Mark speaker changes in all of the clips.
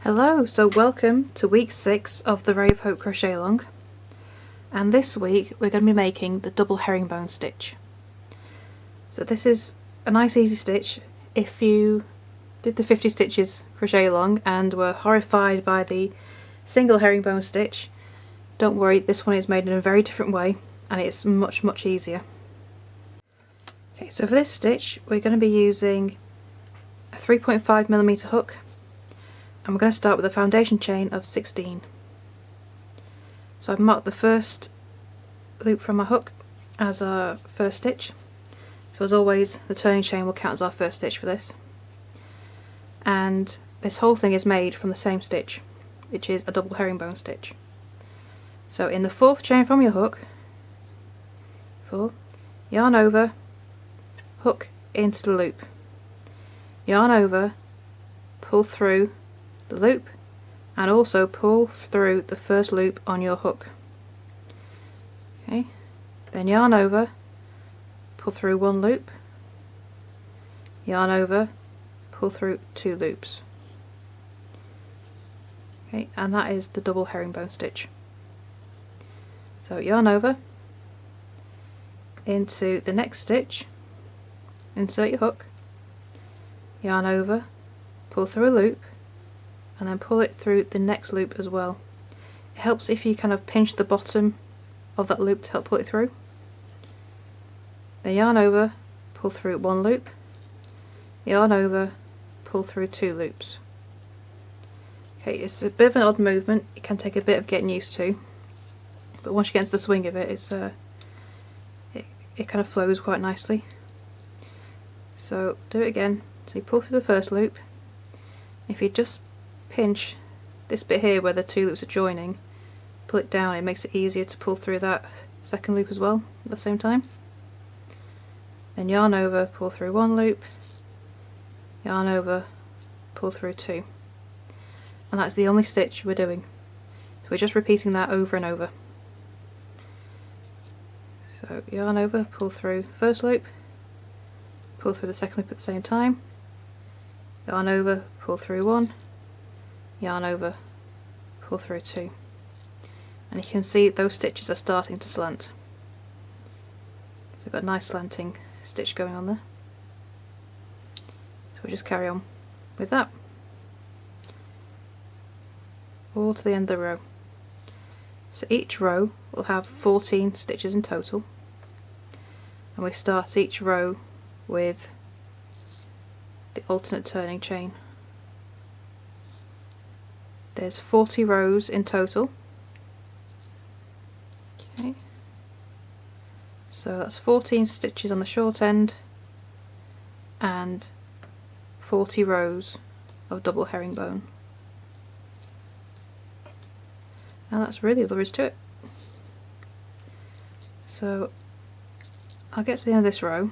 Speaker 1: Hello, so welcome to week 6 of the Ray of Hope crochet along, and this week we're going to be making the double herringbone stitch. So this is a nice easy stitch. If you did the 50 stitches crochet along and were horrified by the single herringbone stitch, don't worry, this one is made in a very different way and it's much easier. Okay, so for this stitch we're going to be using a 3.5mm hook. And we're going to start with a foundation chain of 16. So I've marked the first loop from my hook as our first stitch. So as always, the turning chain will count as our first stitch for this. And this whole thing is made from the same stitch, which is a double herringbone stitch. So in the 4th chain from your hook, 4, yarn over, hook into the loop, yarn over, pull through the loop, and also pull through the first loop on your hook. Okay, then yarn over, pull through 1 loop, yarn over, pull through 2 loops. Okay, and that is the double herringbone stitch. So yarn over into the next stitch, insert your hook, yarn over, pull through a loop, and then pull it through the next loop as well. It helps if you kind of pinch the bottom of that loop to help pull it through. Then yarn over, pull through 1 loop, yarn over, pull through 2 loops. Okay, it's a bit of an odd movement, it can take a bit of getting used to, but once you get into the swing of it, it kind of flows quite nicely. So do it again. So you pull through the first loop. If you just pinch this bit here where the 2 loops are joining, pull it down, it makes it easier to pull through that second loop as well at the same time. Then yarn over, pull through 1 loop, yarn over, pull through 2. And that's the only stitch we're doing. So we're just repeating that over and over. So yarn over, pull through first loop, pull through the second loop at the same time, yarn over, pull through 1, yarn over, pull through 2, and you can see those stitches are starting to slant. So we've got a nice slanting stitch going on there. So we'll just carry on with that all to the end of the row. So each row will have 14 stitches in total, and we start each row with the alternate turning chain. There's 40 rows in total. Okay. So that's 14 stitches on the short end and 40 rows of double herringbone. And that's really all there is to it. So I'll get to the end of this row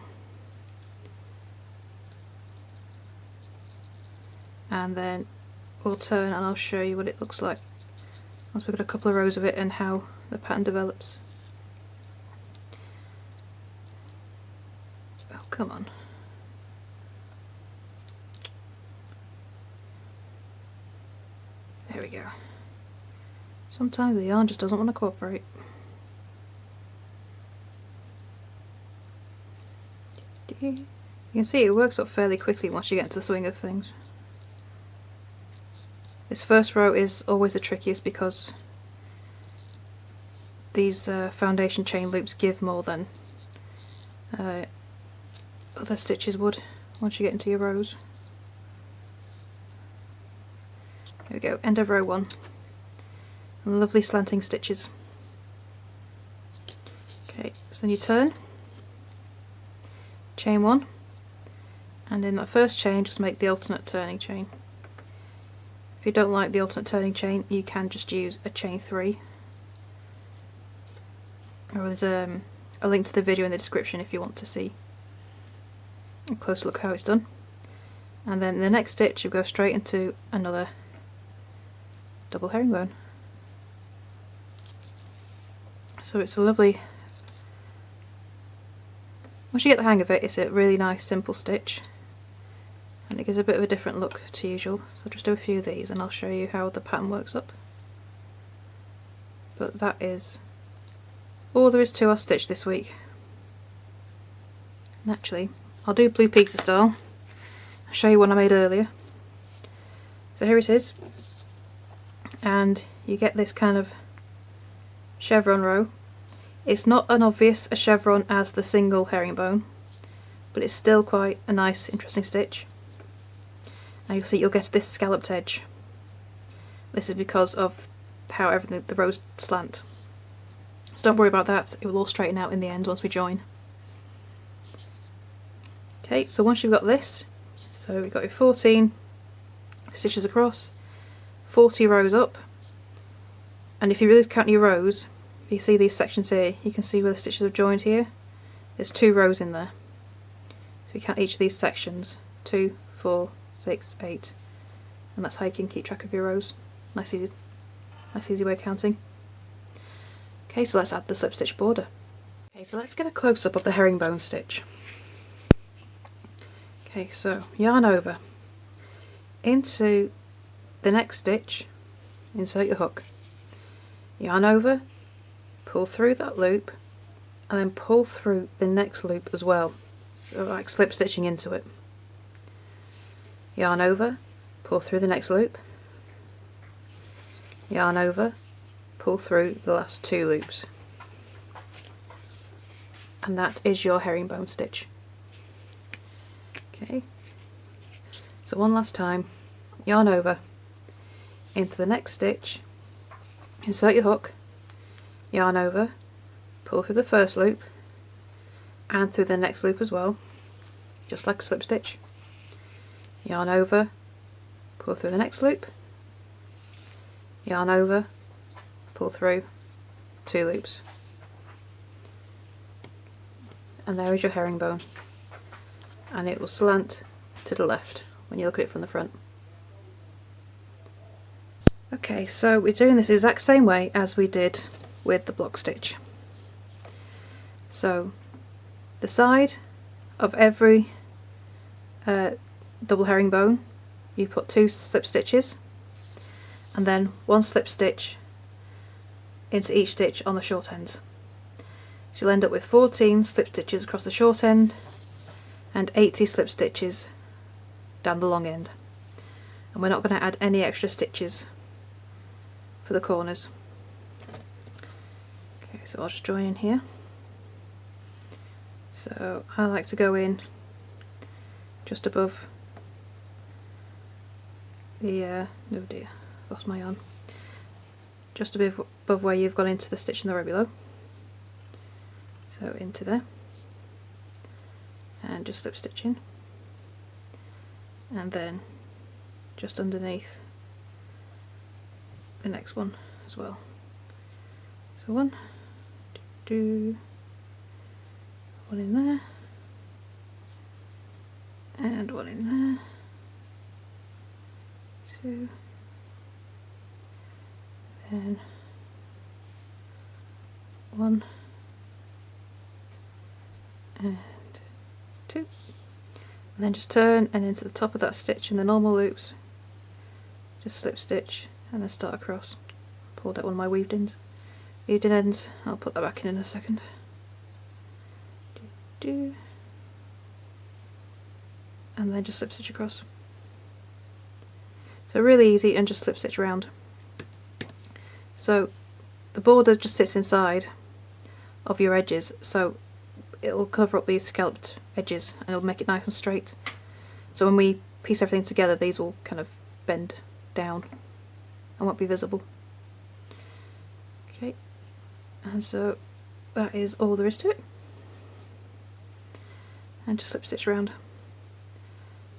Speaker 1: and then we'll turn and I'll show you what it looks like once we've got a couple of rows of it and how the pattern develops. Oh, come on. There we go. Sometimes the yarn just doesn't want to cooperate. You can see it works up fairly quickly once you get into the swing of things. This first row is always the trickiest because these foundation chain loops give more than other stitches would once you get into your rows. There we go, end of row 1. Lovely slanting stitches. Okay, so then you turn, chain 1, and in that first chain just make the alternate turning chain. If you don't like the alternate turning chain, you can just use a chain 3. Or there's a link to the video in the description if you want to see a close look how it's done. And then in the next stitch you go straight into another double herringbone. So it's a lovely, once you get the hang of it, it's a really nice simple stitch. and it gives a bit of a different look to usual. So I'll just do a few of these and I'll show you how the pattern works up. But that is all there is to our stitch this week. And actually, I'll do Blue Peter style. I'll show you one I made earlier. So here it is, and you get this kind of chevron row. It's not as obvious a chevron as the single herringbone, but it's still quite a nice, interesting stitch. And you'll see you'll get this scalloped edge. This is because of how everything, the rows slant. So don't worry about that, it will all straighten out in the end once we join. Okay, so once you've got this, so we've got your 14 stitches across, 40 rows up, and if you really count your rows, if you see these sections here, you can see where the stitches have joined here. There's 2 rows in there. So we count each of these sections, 2, 4, 6, 8, and that's how you can keep track of your rows. Nice easy way of counting. Okay, so let's add the slip stitch border. Okay, so let's get a close up of the herringbone stitch. Okay, so yarn over, into the next stitch, insert your hook, yarn over, pull through that loop, and then pull through the next loop as well, so like slip stitching into it. Yarn over, pull through the next loop, yarn over, pull through the last 2 loops, and that is your herringbone stitch. Okay, so one last time, yarn over, into the next stitch, insert your hook, yarn over, pull through the first loop and through the next loop as well, just like a slip stitch. Yarn over, pull through the next loop, yarn over, pull through 2 loops, and there is your herringbone, and it will slant to the left when you look at it from the front. Okay, so we're doing this the exact same way as we did with the block stitch. So the side of every double herringbone, you put 2 slip stitches and then 1 slip stitch into each stitch on the short ends. So you'll end up with 14 slip stitches across the short end and 80 slip stitches down the long end. And we're not going to add any extra stitches for the corners. Okay, so I'll just join in here. So I like to go in just above the, oh dear, lost my yarn. Just above where you've gone into the stitch in the row below. So into there. And just slip stitch in. And then just underneath the next one as well. So 1, 2, 1 in there, and 1 in there, 2, then 1 and 2, and then just turn and into the top of that stitch in the normal loops, just slip stitch and then start across. Pulled out one of my weaved in ends, I'll put that back in a second. And then just slip stitch across. So really easy, and just slip stitch around. So the border just sits inside of your edges, so it'll cover up these scalloped edges and it'll make it nice and straight. So when we piece everything together, these will kind of bend down and won't be visible. Okay, and so that is all there is to it. And just slip stitch around.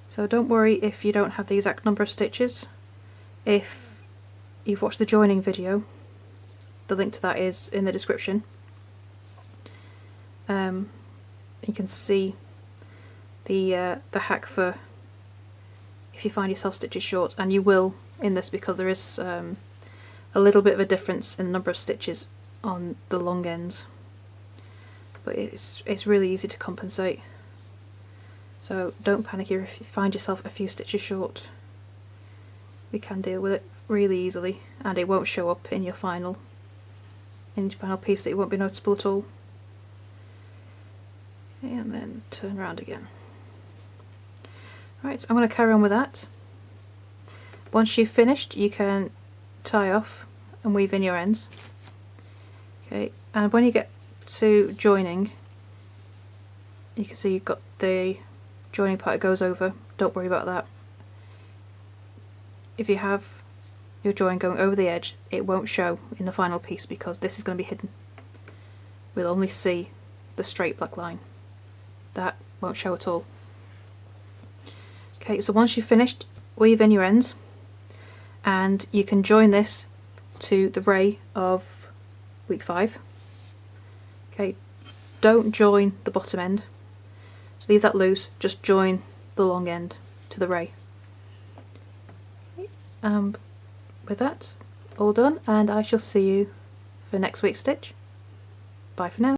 Speaker 1: So don't worry if you don't have the exact number of stitches. If you've watched the joining video, the link to that is in the description. You can see the hack for if you find yourself stitches short, and you will in this because there is a little bit of a difference in the number of stitches on the long ends, but it's really easy to compensate So don't panic here if you find yourself a few stitches short. We can deal with it really easily, and it won't show up in your final piece, that it won't be noticeable at all. Okay, and then turn around again. Right, so I'm going to carry on with that. Once you've finished, you can tie off and weave in your ends. Okay, and when you get to joining, you can see you've got the joining part that goes over. Don't worry about that. If you have your join going over the edge, it won't show in the final piece because this is going to be hidden. We'll only see the straight black line. That won't show at all. Okay, so once you've finished, weave in your ends, and you can join this to the ray of week 5. Okay, don't join the bottom end. Leave that loose, just join the long end to the ray. With that, all done, and I shall see you for next week's stitch. Bye for now.